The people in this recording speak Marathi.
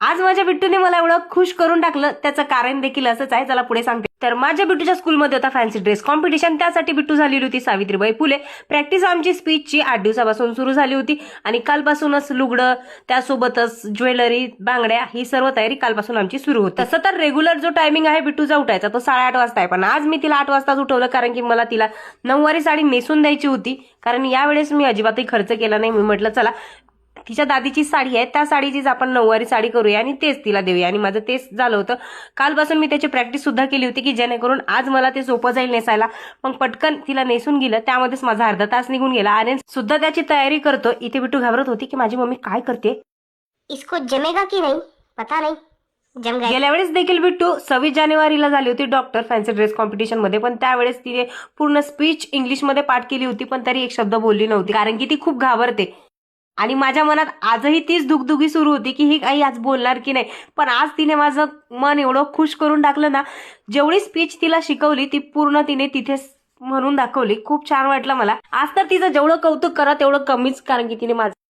आज माझ्या बिट्टूने मला एवढं खुश करून टाकलं, त्याचं कारण देखील असंच आहे. चला पुढे सांगते. तर माझ्या बिट्टूच्या स्कूलमध्ये होता फॅन्सी ड्रेस कॉम्पिटिशन. त्यासाठी बिट्टू झालेली होती सावित्रीबाई फुले. प्रॅक्टिस आमची स्पीचची 8 दिवसापासून सुरू झाली होती आणि कालपासूनच लुगडं, त्यासोबतच ज्वेलरी, बांगड्या ही सर्व तयारी कालपासून आमची सुरू होती. तसं तर रेग्युलर जो टायमिंग आहे बिट्टूचा उठायचा तो 8:30 वाजता आहे, पण आज मी तिला 8 वाजताच उठवलं, कारण की मला तिला नऊवारी साडी नेसून द्यायची होती. कारण यावेळेस मी अजिबातही खर्च केला नाही. मी म्हटलं चला तिच्या दादीची साडी आहे, त्या साडीचीच आपण नऊवारी साडी करूया आणि तेच तिला देऊया. आणि माझं तेच झालं होतं. कालपासून मी त्याची प्रॅक्टिस सुद्धा केली होती, की जेणेकरून आज मला ते सोपं जाईल नेसायला. मग पटकन तिला नेसून गेलं, त्यामध्येच माझा अर्धा तास निघून गेला. आणि सुद्धा त्याची तयारी करतो. इथे बिट्टू घाबरत होती की माझी मम्मी काय करते, इसको जमेगा की नहीं पता नहीं, जम गया. गेल्या वेळेस देखील बिट्टू 26 जानेवारीला झाली होती डॉक्टर फॅन्सी ड्रेस कॉम्पिटिशन मध्ये, पण त्यावेळेस तिने पूर्ण स्पीच इंग्लिशमध्ये पाठ केली होती, पण तरी एक शब्द बोलली नव्हती, कारण की ती खूप घाबरते. आणि माझ्या मनात आजही तीच दुगदुगी सुरू होती की ही आई आज बोलणार की नाही. पण आज तिने माझं मन एवढं खुश करून टाकलं ना. जेवढी स्पीच तिला शिकवली ती पूर्ण तिने तिथेच म्हणून दाखवली. खूप छान वाटलं मला आज. तर तिचं जेवढं कौतुक करा तेवढं कमीच, कारण की तिने माझं